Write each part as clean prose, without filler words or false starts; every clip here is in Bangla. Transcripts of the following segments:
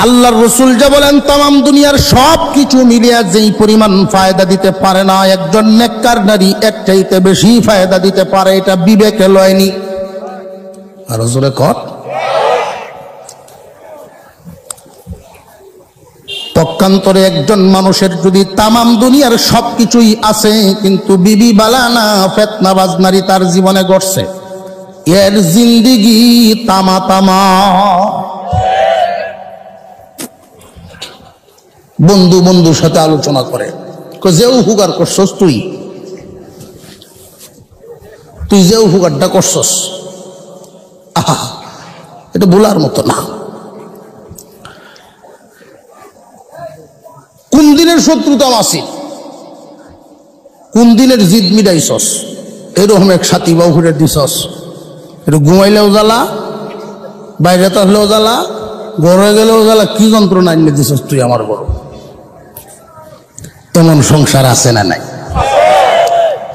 আল্লাহর রাসূল যা বলেন तमाम দুনিয়ার সব কিছু মিলিয়ে যেই পরিমাণ ফায়দা দিতে পারে না একজন নেককার নারী এর চাইতে বেশি ফায়দা দিতে পারে, এটা বিবেকে লয়নি। আর রাসূলে কর পক্ষান্তরে একজন মানুষের যদি तमाम দুনিয়ার সবকিছুই আছে কিন্তু বিবি বালানা ফিতনাবাজ নারী তার জীবনে ঘটছে, এর জিন্দেগি তামা তামা। বন্ধু বন্ধুর সাথে আলোচনা করে যেও হুগার করছস তুই যেও হুগারটা করছস, আহা এটা বলার মতো না। কোন দিনের শত্রুতা মাসি, কোন দিনের জিদ মিটাইছস, এরকম এক সাথী বাউ ঘুরে দিছস, একটু ঘুমাইলেও জ্বালা, বাইরে থাকলেও জ্বালা, ঘরে গেলেও জ্বালা, কি যন্ত্রণা এনে দিছস তুই আমার বড়। তেমন সংসার আছে না নাই?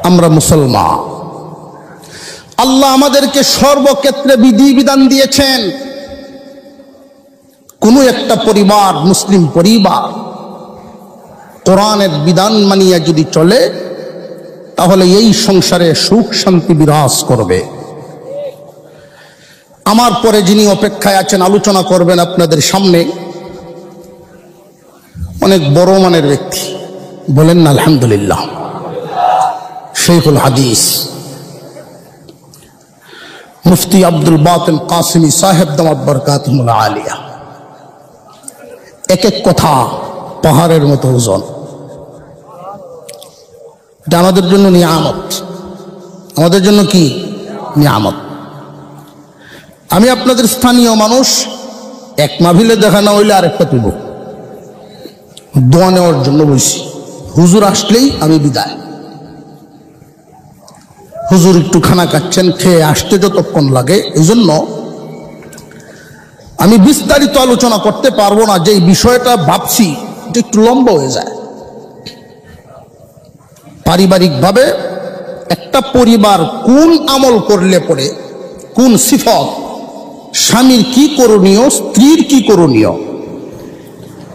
আমরা মুসলমান, আল্লাহ আমাদেরকে সর্বক্ষেত্রে বিধিবিধান দিয়েছেন। কোন একটা পরিবার, মুসলিম পরিবার কোরআনের বিধান মানিয়া যদি চলে তাহলে এই সংসারে সুখ শান্তি বিরাজ করবে। আমার পরে যিনি অপেক্ষায় আছেন আলোচনা করবেন আপনাদের সামনে, অনেক বড় মানের ব্যক্তি, বলেন না আলহামদুলিল্লাহ, শেখুল হাদিস মুফতি আব্দুল বাতিন কাসিমি সাহেব দামাত বরকাতুহুল আলিয়া। এক এক কথা পাহাড়ের মতো ওজন। এটা আমাদের জন্য নিয়ামত, আমাদের জন্য কি নিয়ামত। আমি আপনাদের স্থানীয় মানুষ, এক মাহফিলে দেখা না হইলে আরেকটা তুলব, দোয়া নেওয়ার জন্য বলছি। হুজুর আসলেই আমি বিদায়। হুজুর একটু খানা খাচ্ছেন, খেয়ে আসতে যতক্ষণ লাগে, এই জন্য আমি বিস্তারিত আলোচনা করতে পারবো না। যে বিষয়টা ভাবছি এটা একটু লম্বা হয়ে যায়। পারিবারিকভাবে একটা পরিবার কোন আমল করলে পরে, কোন সিফত, স্বামীর কি করণীয়, স্ত্রীর কি করণীয়,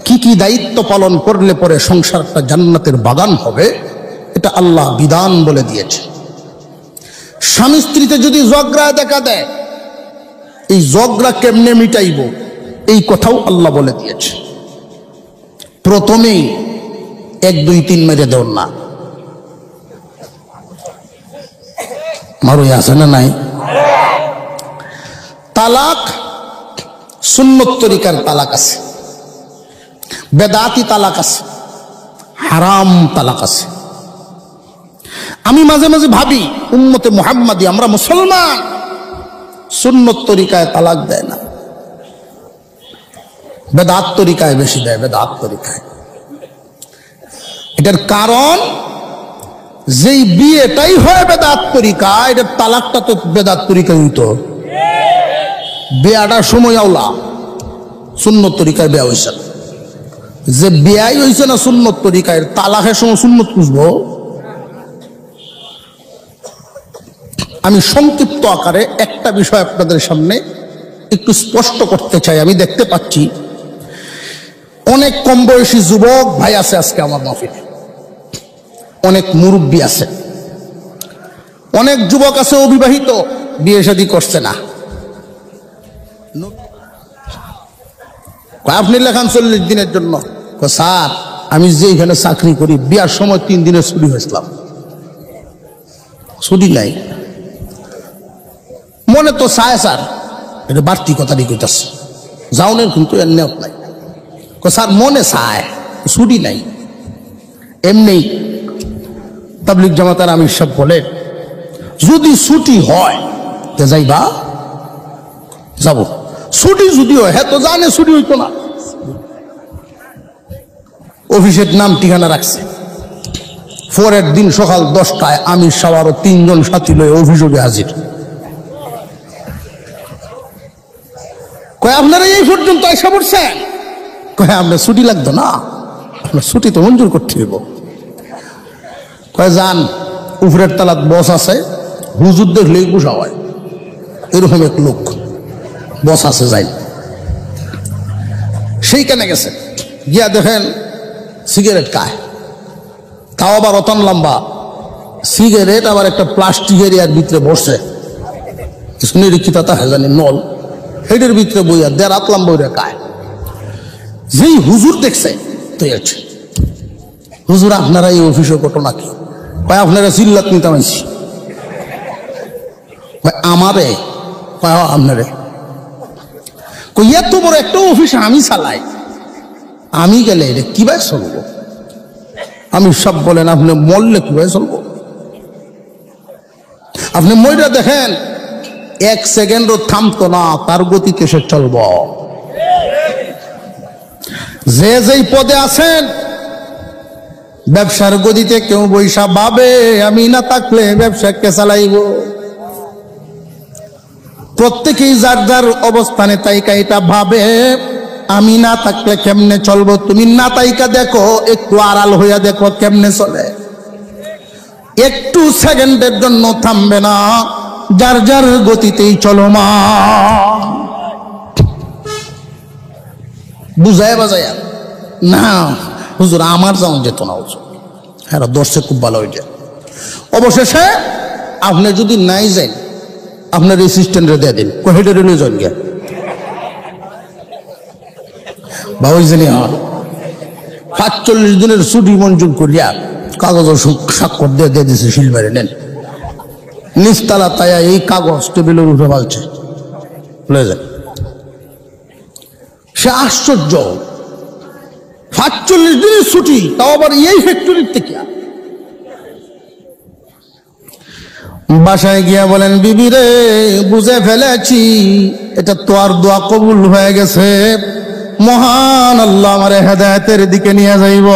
কি কি দায়িত্ব পালন করলে পরে সংসারটা জান্নাতের বাগান হবে, এটা আল্লাহ বিধান বলে দিয়েছে। স্বামী স্ত্রীতে যদি ঝগড়া দেখা দেয়, এই ঝগড়া কেমনে মিটাইব, এই কথাও আল্লাহ বলে দিয়েছে। প্রথমেই 1 2 3 মেরে দেন না, মারুই আছে না নাই? তালাক সুন্নত তরিকার তালাক আছে, বেদাতি তালাক আছে, হারাম তালাক আছে। আমি মাঝে মাঝে ভাবি উম্মতে মুহাম্মাদি, আমরা মুসলমান, সুন্নত তরিকায় তালাক দেয় না, বেদাত তরিকায় বেশি দেয়, বেদাত তরিকায়। এটার কারণ যেই বিয়েটাই হয় বেদাত তরিকা, এটার তালাকটা তো বেদাত তরিকায় হইতো। বিয়াটার সময় আওলা সুন্নত তরিকায় বিয়া হয়েছে, যে বিয়াই হয়েছে না সুন্নত তরিকায়, তালাকের সময় সুন্নত খুঁজবো। আমি সংক্ষিপ্ত আকারে একটা বিষয় আপনাদের সামনে একটু স্পষ্ট করতে চাই। আমি দেখতে পাচ্ছি অনেক কম বয়সী যুবক ভাই আছে আজকে আমার মাহফিলে, অনেক মুরব্বী আছে, অনেক যুবক আছে অবিবাহিত, বিয়ে শাদী করছে না। আপনি লেখান 40 দিনের জন্য। স্যার আমি যেখানে চাকরি করি, বিয়ার সময় 3 দিনের ছুটি হয়েছিলাম, ছুটি নাই। মনে তো চায় স্যার, এটা বাড়তি কথাটি কইতাছে, যাওনের কিন্তু এর নিয়ত নাই। স্যার মনে চায়, ছুটি নাই। এমনি তাবলিগ জামাতার আমির সাহেব বলে, যদি ছুটি হয় তে যাইবা, যাব। ছুটি যদি হয়, হ্যাঁ তো জানে ছুটি হইতো না। অফিসের নাম ঠিকানা রাখছে, পরের দিন সকাল 10টায় আমির সাহেব আরো 3 জন সাথী লয়ে অভিযোগে হাজির। কয় আপনারা এই পর্যন্ত এসে পড়ছেন? কয় আপনার ছুটি লাগতো না, আপনার ছুটি তো মঞ্জুর করতে হইব। কয় যান, উপরের তালাত বস আছে, হুজুর দেখলেই গুসা হয়, এরকম এক লোক বস আছে, যাই। সেইখানে গেছে, গিয়া দেখেন সিগারেট খায়, তাও আবার অতন লম্বা সিগারেট, আবার একটা প্লাস্টিকের ইয়ার ভিতরে বসছে, নিরীক্ষিতা তা জানি নল, হেডের ভিতরে বইয়া দেড় হাত লম্বা বইয়া খায়। যেই হুজুর দেখছে তো আছে, হুজুর আপনারা এই অফিসে ঘটনা কি? ভাই আপনারা চিল্লাত নিতে মানছি, ভাই আমারে আপনারে কই এত বড় একটা অফিস আমি চালাই, আমি গেলে এটা কিভাবে চলবো? আমি সব বলেন আপনি মরলে কিভাবে চলবো? আপনি মইরা দেখেন এক সেকেন্ডও থামতো না, তার গতিতে সে চলব। যে যেই পদে আছেন ব্যবসার গতিতে কেউ বৈশা ভাবে আমি না থাকলে ব্যবসা কে চালাইব। প্রত্যেকেই যার যার অবস্থানে তাইকা এটা ভাবে আমি না থাকলে কেমনে চলবো। তুমি না তাইকা দেখো, একটু আড়াল হইয়া দেখো কেমনে চলে। একটু সেকেন্ডের জন্য থামবে না, যার যার গতিতেই চলো মা। বুঝায় বাজায় না হুজুর আমার যেমন যেত না হুজুর, হ্যাঁ দর্শে খুব ভালো হয়ে যায়। অবশেষে আপনি যদি নাই যান আপনার অ্যাসিস্ট্যান্টরে দিয়ে দিন, কোহেডারে নিয়ে যান গিয়া বাবুই জানি। হ্যাঁ ৪৫ দিনের ছুটি মঞ্জুর করিয়া কাগজ স্বাক্ষর দিয়ে দিয়ে দিছে, শিলবারে নেন। নিচতলা তাইয়া এই কাগজ টেবিলের উঠে পালছে, লয়ে যায়। সে আশ্চর্য, ৪৫ দিনের ছুটি, তাও আবার এই ফ্যাক্টরির থেকে। বাসায় গিয়া বলেন বিবি রে বুঝে ফেলেছি, এটা তো আর দোয়া কবুল হয়ে গেছে, মহান আল্লাহ আমারে হেদায়েতের দিকে নিয়ে যাইব।